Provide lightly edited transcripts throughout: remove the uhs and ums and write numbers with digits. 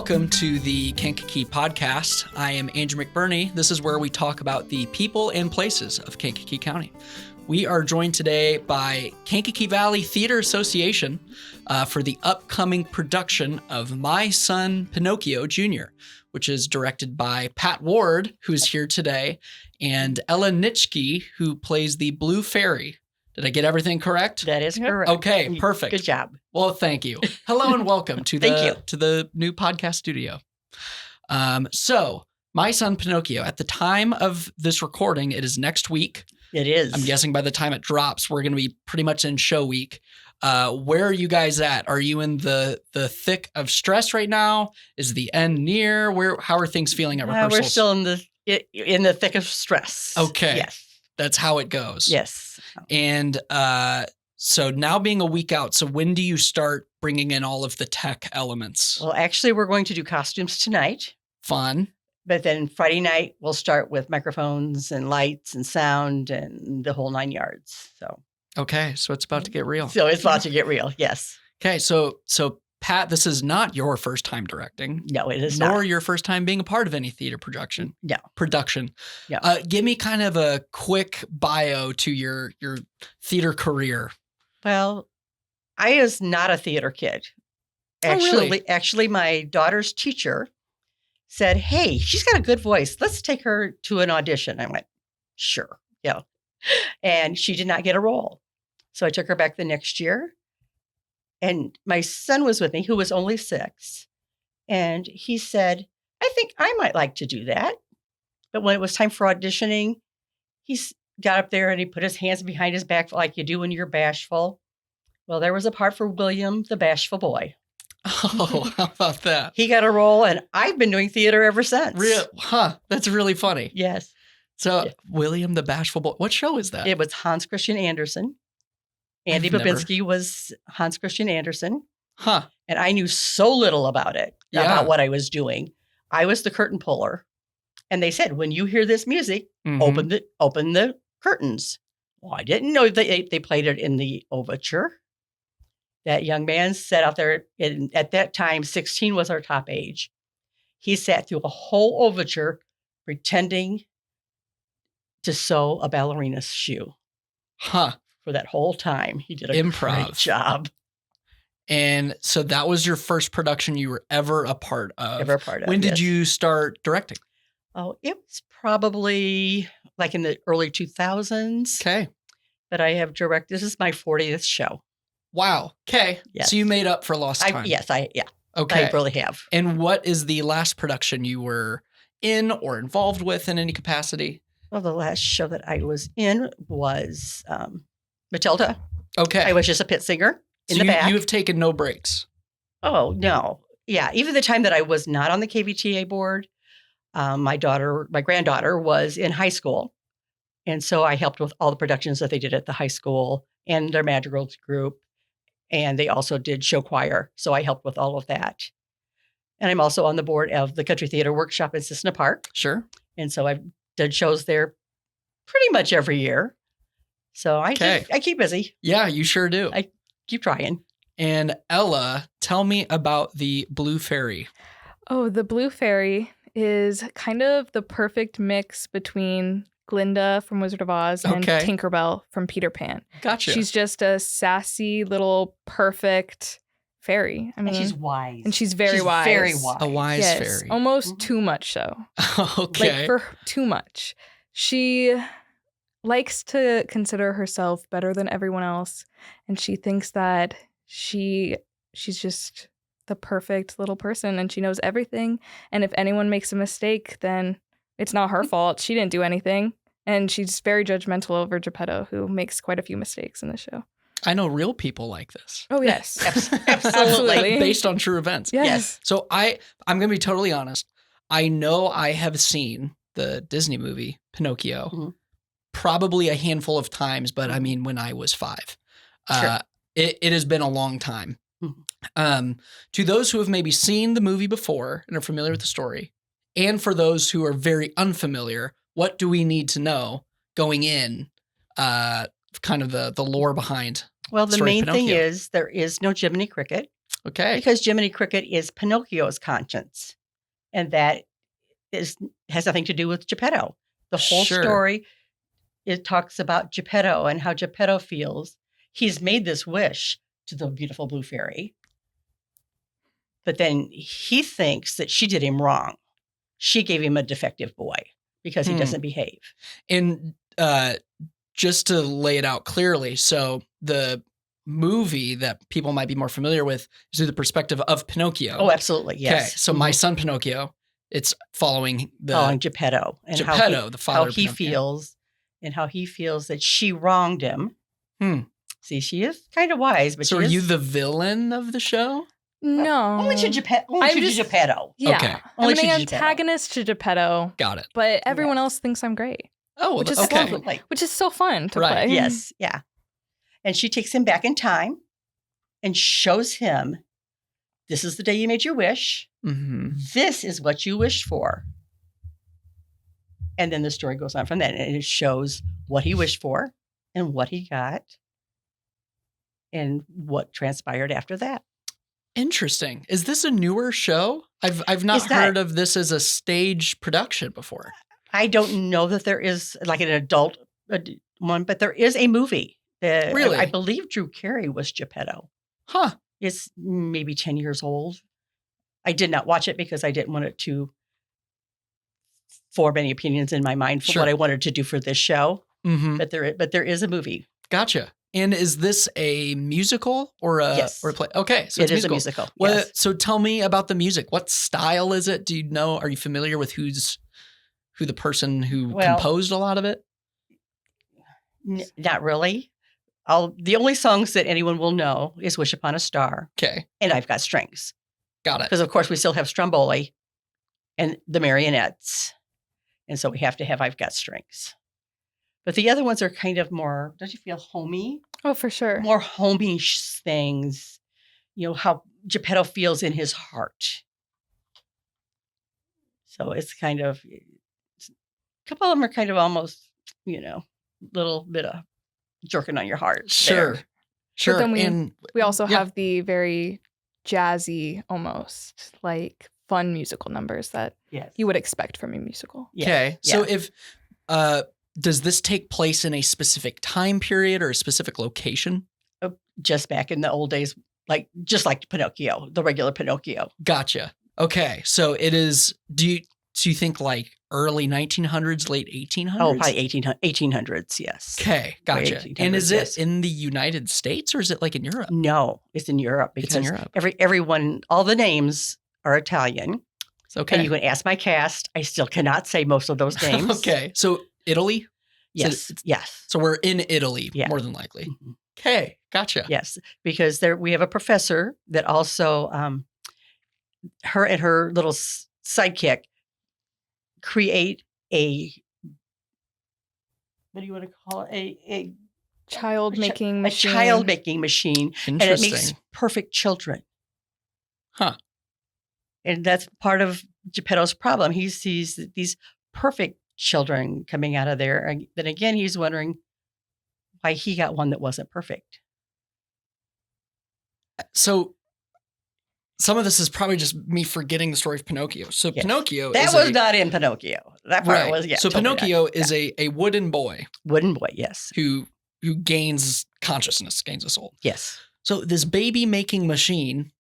Welcome to the Kankakee Podcast. I am Andrew McBurney. This is where we talk about the people and places of Kankakee County. We are joined today by Kankakee Valley Theatre Association for the upcoming production of My Son Pinocchio Jr., which is directed by Pat Ward, who's here today, and Ella Nitschke, who plays the Blue Fairy. Did I get everything correct? That is correct. Okay, perfect. Good job. Well, thank you. Hello and welcome to the new podcast studio. So, My Son Pinocchio, at the time of this recording, it is next week. It is. I'm guessing by the time it drops, we're going to be pretty much in show week. Where are you guys at? Are you in the thick of stress right now? Is the end near? How are things feeling at rehearsals? We're still in the thick of stress. Okay. Yes. That's how it goes. Yes. And so now being a week out, so when do you start bringing in all of the tech elements? Well, actually, we're going to do costumes tonight. Fun. But then Friday night, we'll start with microphones and lights and sound and the whole 9 yards. Okay, so it's about to get real. So it's about to get real, yes. Okay, so Pat, this is not your first time directing. No, it is not. Nor your first time being a part of any theater production. No. Yeah. Give me kind of a quick bio to your theater career. Well, I was not a theater kid. Really? Actually, my daughter's teacher said, "Hey, she's got a good voice. Let's take her to an audition." I went, "Sure." Yeah. And she did not get a role. So I took her back the next year. And my son was with me, who was only 6. And he said, "I think I might like to do that." But when it was time for auditioning, he got up there and he put his hands behind his back like you do when you're bashful. Well, there was a part for William, the bashful boy. Oh, how about that? He got a role, and I've been doing theater ever since. That's really funny. Yes. So, William the Bashful Boy. What show is that? It was Hans Christian Andersen. Andy Babinski was Hans Christian Andersen. Huh. And I knew so little about it, about what I was doing. I was the curtain puller. And they said, when you hear this music, open the curtains. Well, I didn't know they played it in the overture. That young man sat out there, at that time, 16 was our top age. He sat through a whole overture pretending to sew a ballerina's shoe. Huh. For that whole time. He did a great job. And so that was your first production you were ever a part of. When did you start directing? Oh, it was probably like in the early 2000s. Okay. But I have directed, this is my 40th show. Wow. Okay. Yes. So you made up for lost time. Yeah. Okay. I really have. And what is the last production you were in or involved with in any capacity? Well, the last show that I was in was Matilda. Okay. I was just a pit singer in the back. You have taken no breaks. Oh, no. Yeah. Even the time that I was not on the KVTA board, my granddaughter was in high school. And so I helped with all the productions that they did at the high school and their madrigals group. And they also did show choir. So I helped with all of that. And I'm also on the board of the Country Theater Workshop in Cissna Park. Sure. And so I've done shows there pretty much every year. So I keep busy. Yeah, you sure do. I keep trying. And Ella, tell me about the Blue Fairy. Oh, the Blue Fairy is kind of the perfect mix between Glinda from Wizard of Oz and Tinkerbell from Peter Pan. Gotcha. She's just a sassy little perfect fairy. I mean, and she's wise. And she's very wise. Very wise. A wise fairy. Almost too much so. Okay. Like too much. She likes to consider herself better than everyone else, and she thinks that she's just the perfect little person and she knows everything, and if anyone makes a mistake, then it's not her fault. She didn't do anything. And she's very judgmental over Geppetto, who makes quite a few mistakes in the show. I know real people like this. Oh, yes. Absolutely. Based on true events. Yes. So I'm going to be totally honest. I know I have seen the Disney movie Pinocchio probably a handful of times, but I mean, when I was 5, Sure. It has been a long time. To those who have maybe seen the movie before and are familiar with the story, and for those who are very unfamiliar, what do we need to know going in, kind of the lore behind? Well, the main thing is there is no Jiminy Cricket. Okay. Because Jiminy Cricket is Pinocchio's conscience. And that has nothing to do with Geppetto. The whole Sure. story, it talks about Geppetto and how Geppetto feels. He's made this wish to the beautiful blue fairy. But then he thinks that she did him wrong. She gave him a defective boy because he doesn't behave. And just to lay it out clearly, so the movie that people might be more familiar with is through the perspective of Pinocchio. Oh, absolutely. Yes. Okay. So My Son Pinocchio, it's following Geppetto and the father how of he Pinocchio. feels and how he feels that she wronged him. See, she is kind of wise, but so are you the villain of the show? No. Only to Geppetto. Yeah. Okay. I'm an antagonist to Geppetto. Got it. But everyone else thinks I'm great. Oh, which is okay. lovely, which is so fun to Right. play. Yes. Yeah. And she takes him back in time and shows him, this is the day you made your wish. Mm-hmm. This is what you wished for. And then the story goes on from that. And it shows what he wished for and what he got and what transpired after that. Interesting. Is this a newer show? I've not heard of this as a stage production before. I don't know that there is like an adult one, but there is a movie. Really? I believe Drew Carey was Geppetto. Huh. It's maybe 10 years old. I did not watch it because I didn't want it to form any opinions in my mind for what I wanted to do for this show. Mm-hmm. But there is a movie. Gotcha. And is this a musical or a play? Okay, so it is a musical. Yes. So tell me about the music. What style is it? Do you know? Are you familiar with who the person who composed a lot of it? Not really. The only songs that anyone will know is "Wish Upon a Star." Okay, and "I've Got Strings." Got it. Because of course we still have Stromboli and the marionettes, and so we have to have "I've Got Strings." But the other ones are kind of more, don't you feel homey? Oh, for sure. More homey things. You know, how Geppetto feels in his heart. So it's kind of, a couple of them are kind of almost, little bit of jerking on your heart. Sure. There. Sure. But then we also have the very jazzy, almost like fun musical numbers that you would expect from a musical. Okay. So if, does this take place in a specific time period or a specific location? Just back in the old days, just like Pinocchio, the regular Pinocchio. Gotcha. Okay. So it is, do you think like early 1900s, late 1800s? Oh, probably 1800s, yes. Okay. Gotcha. And is it in the United States or is it like in Europe? No, it's in Europe. Because it's in Europe. Everyone, all the names are Italian. Okay. And you can ask my cast. I still cannot say most of those names. Okay. So Italy? Yes. Yes. So we're in Italy, more than likely. Mm-hmm. Okay. Gotcha. Yes. Because we have a professor that also, her and her little sidekick create what do you want to call it? A child-making machine. A child-making machine. Interesting. And it makes perfect children. Huh. And that's part of Geppetto's problem. He sees these perfect children coming out of there. And then again, he's wondering why he got one that wasn't perfect. So some of this is probably just me forgetting the story of Pinocchio. So Pinocchio was not in Pinocchio. That part was, So totally Pinocchio not. is a wooden boy. Wooden boy, yes. Who gains consciousness, gains a soul. Yes. So this baby making machine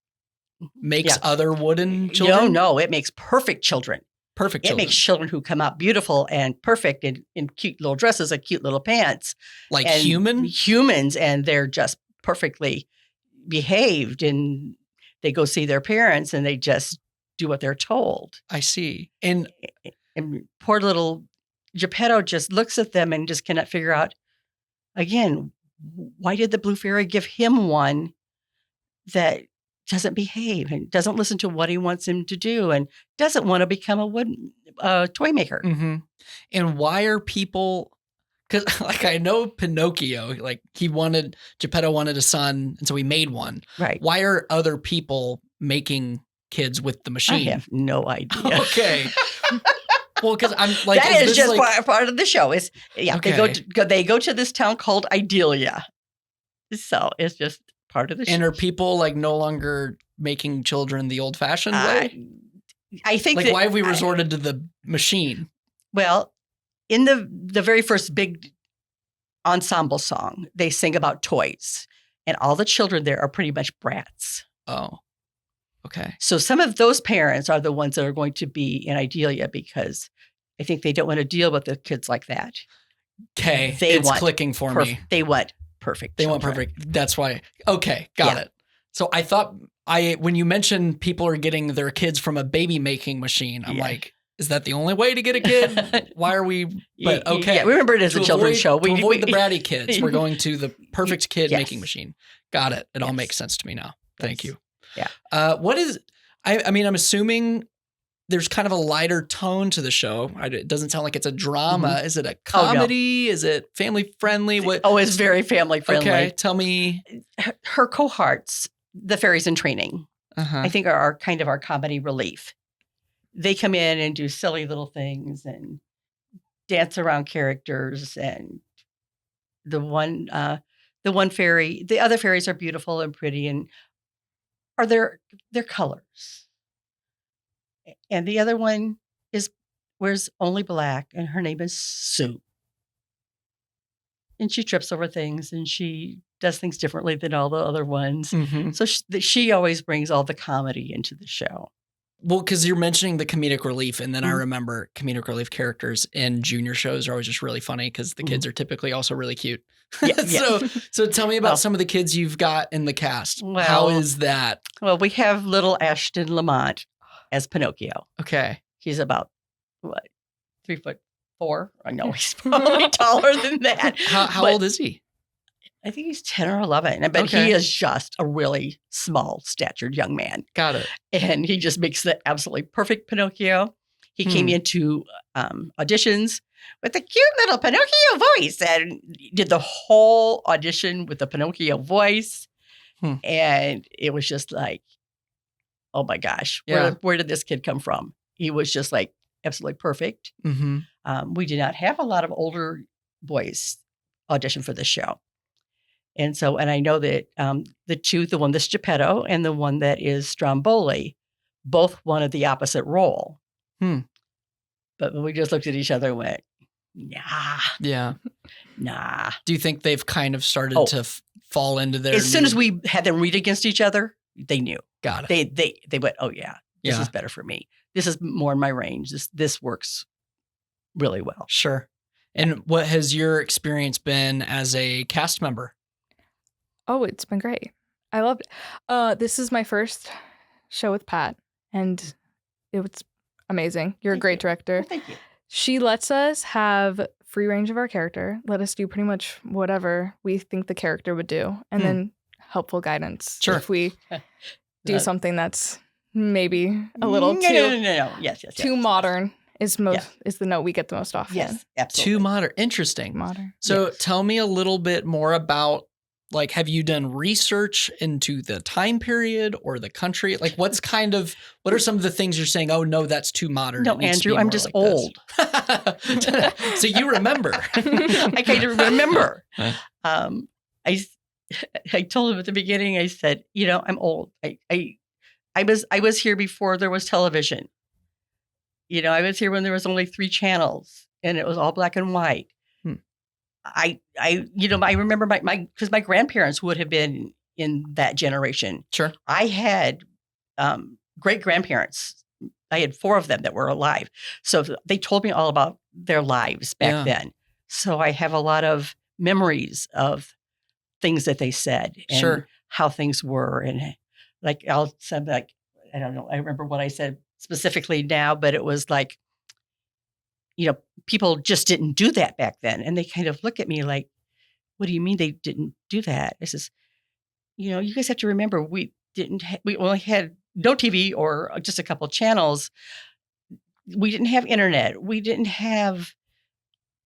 makes other wooden children? No, it makes perfect children. Perfect children. It makes children who come out beautiful and perfect in cute little dresses and cute little pants. Like and humans, and they're just perfectly behaved, and they go see their parents and they just do what they're told. I see. And poor little Geppetto just looks at them and just cannot figure out, again, why did the Blue Fairy give him one that doesn't behave and doesn't listen to what he wants him to do and doesn't want to become a toy maker. Mm-hmm. And why are people, because I know Pinocchio, Geppetto wanted a son, and so he made one. Right. Why are other people making kids with the machine? I have no idea. Okay. Well, because I'm like, that is just part of the show. They go to this town called Idalia. So it's just part of the And are people like no longer making children the old-fashioned way? I think like, why have we resorted to the machine? Well, in the very first big ensemble song, they sing about toys, and all the children there are pretty much brats. Oh, okay. So some of those parents are the ones that are going to be in Idalia because I think they don't want to deal with the kids like that. Okay, it's clicking for me. They want perfect. They want perfect. That's why. Okay, got it. So I thought when you mentioned people are getting their kids from a baby making machine, I'm like, is that the only way to get a kid? Why are we? But okay, yeah, we remember it as a children's show. To avoid the bratty kids, we're going to the perfect kid making machine. Got it. It all makes sense to me now. Thank you. Yeah. What is? I mean, I'm assuming there's kind of a lighter tone to the show. It doesn't sound like it's a drama. Mm-hmm. Is it a comedy? Is it family friendly? What? Oh, it's very family friendly. Okay, tell me. Her cohorts, the fairies in training, I think are kind of our comedy relief. They come in and do silly little things and dance around characters. And the one fairy, the other fairies are beautiful and pretty and are their colors. And the other one wears only black, and her name is Sue. And she trips over things, and she does things differently than all the other ones. Mm-hmm. So she always brings all the comedy into the show. Well, because you're mentioning the comedic relief, and then I remember comedic relief characters in junior shows are always just really funny because the kids are typically also really cute. Yeah, So tell me about some of the kids you've got in the cast. Well, how is that? Well, we have little Ashton Lamont as Pinocchio. Okay. He's about, 3'4"? I know he's probably taller than that. How old is he? I think he's 10 or 11, but he is just a really small statured young man. Got it. And he just makes the absolutely perfect Pinocchio. He came into auditions with a cute little Pinocchio voice and did the whole audition with the Pinocchio voice. And it was just like, oh my gosh, where did this kid come from? He was just like absolutely perfect. Mm-hmm. We did not have a lot of older boys audition for this show. And I know that the one that's Geppetto and the one that is Stromboli, both wanted the opposite role. But we just looked at each other and went, nah. Yeah. Nah. Do you think they've kind of started to fall into their... As soon as we had them read against each other, they knew. Got it. They went, oh yeah, this is better for me. This is more in my range. This works really well. Sure. And what has your experience been as a cast member? Oh, it's been great. I loved it. This is my first show with Pat, and it was amazing. You're a great director. Oh, thank you. She lets us have free range of our character, let us do pretty much whatever we think the character would do, and then helpful guidance if we do something that's maybe a little too modern. Is the note we get the most often. Yes, absolutely. Too modern. Interesting. Modern. So tell me a little bit more about, like, have you done research into the time period or the country? Like, what are some of the things you're saying, oh, no, that's too modern? No, Andrew, I'm just old. So you remember. I kind of remember. I told him at the beginning, I said, I'm old. I was here before there was television. I was here when there was only 3 channels and it was all black and white. I remember because my grandparents would have been in that generation. Sure. I had great grandparents. I had 4 of them that were alive. So they told me all about their lives back then. So I have a lot of memories of things that they said and how things were. And like, I'll say, like, I don't know. I remember what I said specifically now, but it was like, people just didn't do that back then. And they kind of look at me like, what do you mean they didn't do that? I says, you guys have to remember, we only had no TV or just a couple channels. We didn't have internet. We didn't have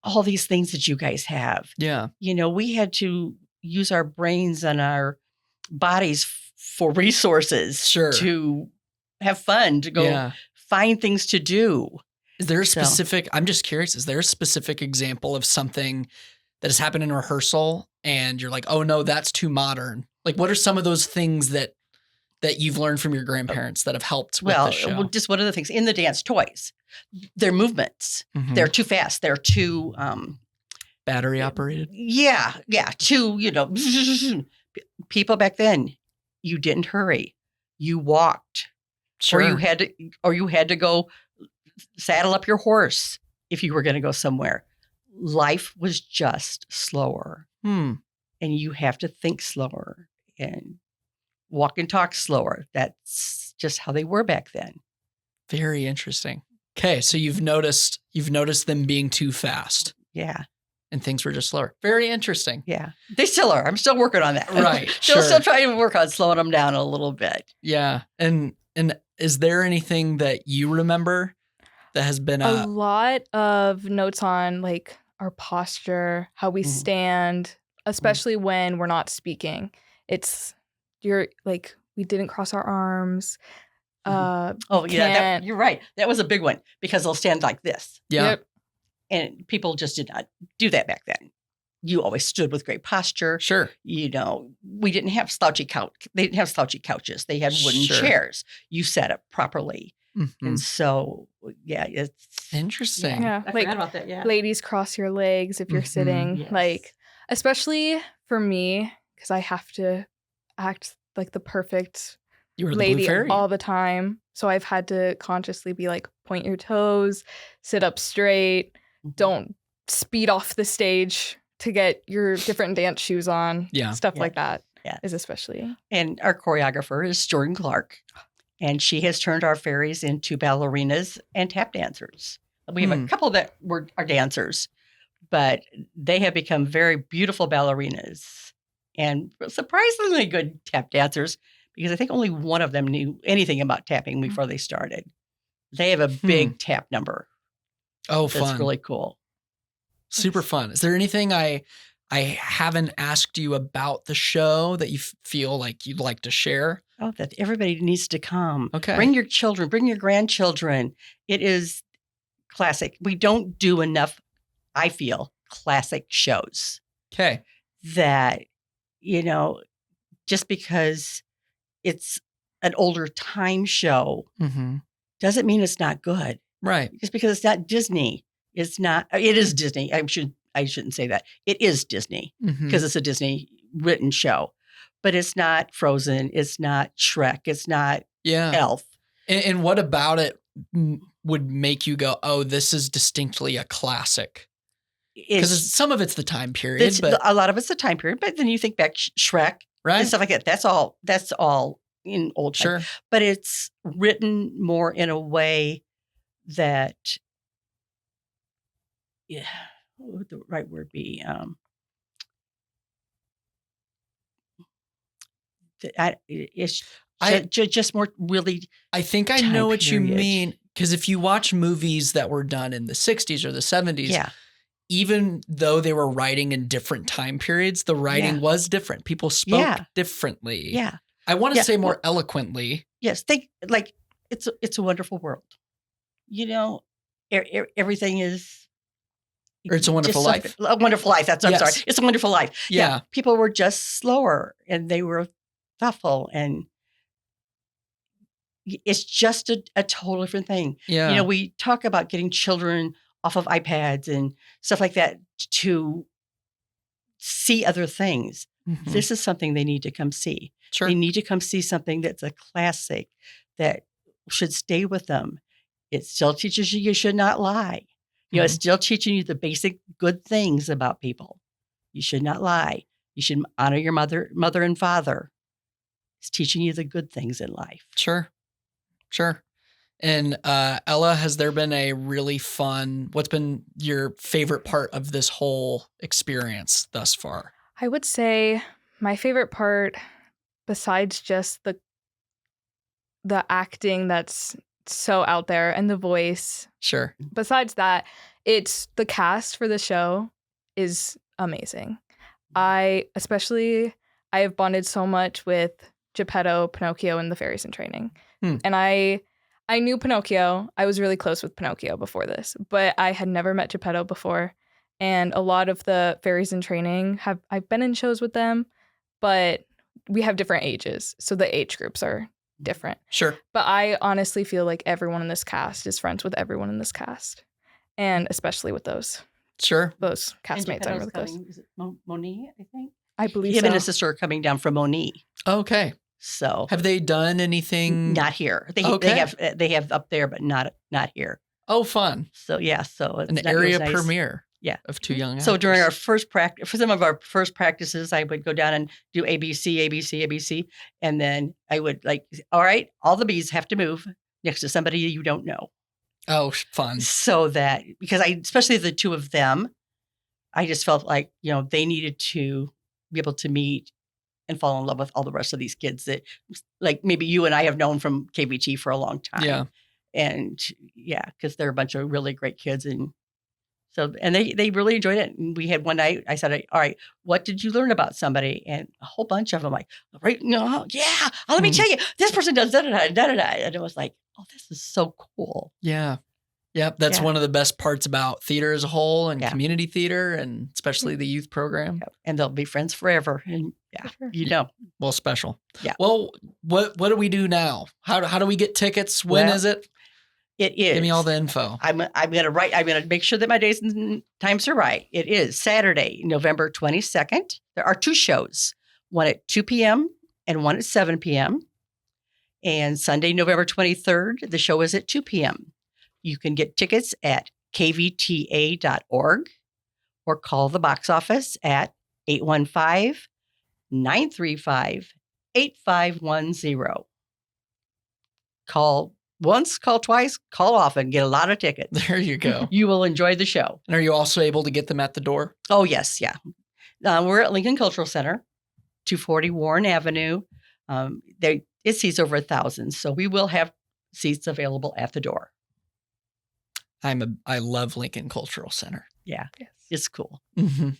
all these things that you guys have. Yeah. We had to use our brains and our bodies for resources to have fun, to go find things to do. Is there a specific, I'm just curious, is there a specific example of something that has happened in rehearsal and you're like, oh no, that's too modern? Like, what are some of those things that you've learned from your grandparents that have helped with the show? Well, just one of the things in the dance toys, their movements, Mhm. they're too fast. They're too, Battery operated? yeah, too, people back then, you didn't hurry. You walked. Sure. Or you had to go saddle up your horse if you were going to go somewhere. Life was just slower. And you have to think slower and walk and talk slower. That's just how they were back then. Very interesting. Okay, so you've noticed them being too fast. Yeah. And things were just slower. Very interesting. Yeah. They still are. I'm still working on that. Right. Still Sure. trying to work on slowing them down a little bit. Yeah. And is there anything that you remember that has been A lot of notes on like our posture, how we stand, especially when we're not speaking. You're like, we didn't cross our arms. You're right. That was a big one because they'll stand like this. Yeah. Yep. And people just did not do that back then. You always stood with great posture. Sure. We didn't have slouchy They didn't have slouchy couches. They had wooden Sure. chairs. You sat up properly. Mhm. And so, yeah, it's Interesting. Yeah. I Like, forgot about that. Yeah. ladies, cross your legs if you're Mhm. sitting. Yes. Like, especially for me, because I have to act like the perfect You were the lady blue fairy. all the time. So I've had to consciously be like, point your toes, sit up straight, don't speed off the stage to get your different dance shoes on. Yeah. Stuff Yeah. like that Yeah. is especially. And our choreographer is Jordan Clark. And she has turned our fairies into ballerinas and tap dancers. We have a couple that are dancers, but they have become very beautiful ballerinas and surprisingly good tap dancers because I think only one of them knew anything about tapping before they started. They have a big tap number. Oh, That's fun. really cool. Super fun. Is there anything I haven't asked you about the show that you feel like you'd like to share? Oh, that everybody needs to come. Okay. Bring your children, bring your grandchildren. It is classic. We don't do enough, I feel, classic shows Okay. that, just because it's an older time show Mm-hmm. doesn't mean it's not good. Right. Just because it's not Disney, it is Disney. I shouldn't say that. It is Disney Mhm. because it's a Disney written show, but it's not Frozen. It's not Shrek. It's not Yeah. Elf. And what about it would make you go, oh, this is distinctly a classic? Because some of it's the time period, but a lot of it's the time period. But then you think back Shrek right. and stuff like that. That's all in old time. Sure. But it's written more in a way that, what would the right word be? It's just more really. I think I time know what you period. mean. Because if you watch movies that were done in the 60s or the 70s, Yeah. even though they were writing in different time periods, the writing Yeah. was different. People spoke Yeah. differently. Yeah. I want to Yeah. say more eloquently. Yes. It's a wonderful world. Everything is. Or It's a Wonderful just Life. A Wonderful Life. I'm Yes. sorry. It's a Wonderful Life. Yeah. People were just slower and they were thoughtful, and it's just a total different thing. Yeah. We talk about getting children off of iPads and stuff like that to see other things. Mhm. This is something they need to come see. Sure. They need to come see something that's a classic that should stay with them. It still teaches you should not lie. It's still teaching you the basic good things about people. You should not lie. You should honor your mother and father. It's teaching you the good things in life. Sure. And Ella, has there been a really fun, what's been your favorite part of this whole experience thus far? I would say my favorite part, besides just the acting that's so out there and the voice, Sure. besides that, it's the cast for the show is amazing. I have bonded so much with Geppetto, Pinocchio, and the fairies in training. And I knew Pinocchio. I was really close with Pinocchio before this, but I had never met Geppetto before. And a lot of the fairies in training I've been in shows with them, but we have different ages, so the age groups are different. Sure. But I honestly feel like everyone in this cast is friends with everyone in this cast, and especially with those Sure. castmates. I'm really close. Is it Moni, I think? I believe Him so. and his sister are coming down from Moni. Okay. So Have they done anything? not here. Okay. They have up there, but not here. Oh, fun. So yeah, so An it area was nice. premiere. Yeah. Of two young actors. So during our first practice, for some of our first practices, I would go down and do ABC, and then I would all right, all the bees have to move next to somebody you don't know. Oh, fun. So that, because especially the two of them, I just felt like, they needed to be able to meet and fall in love with all the rest of these kids that, like, maybe you and I have known from KVT for a long time. Yeah. And yeah, because they're a bunch of really great kids. And so, and they really enjoyed it. And we had one night, I said, all right, what did you learn about somebody? And a whole bunch of them right, yeah, let me tell you, this person does da-da-da, da-da-da. And it was like, oh, this is so cool. Yeah. Yep. That's one of the best parts about theater as a whole and Yeah. community theater, and especially the youth program. And they'll be friends forever. And yeah, Well, special. Yeah. Well, what do we do now? How do we get tickets? When is it? It is. Give me all the info. I'm gonna make sure that my days and times are right. It is Saturday, November 22nd. There are two shows, one at 2 p.m. and one at 7 p.m. And Sunday, November 23rd, the show is at 2 p.m. You can get tickets at kvta.org or call the box office at 815-935-8510. Call once, call twice, call often. Get a lot of tickets. There you go. You will enjoy the show. And are you also able to get them at the door? Oh, yes. Yeah. We're at Lincoln Cultural Center, 240 Warren Avenue. It seats over 1,000. So we will have seats available at the door. I love Lincoln Cultural Center. Yeah. Yes. It's cool. Mm-hmm.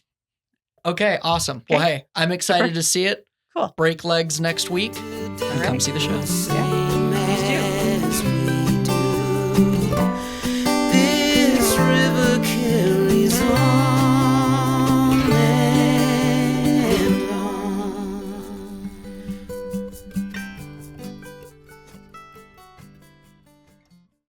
Okay. Awesome. Well, hey, I'm excited to see it. Cool. Break legs next week. And come see the show. Yeah.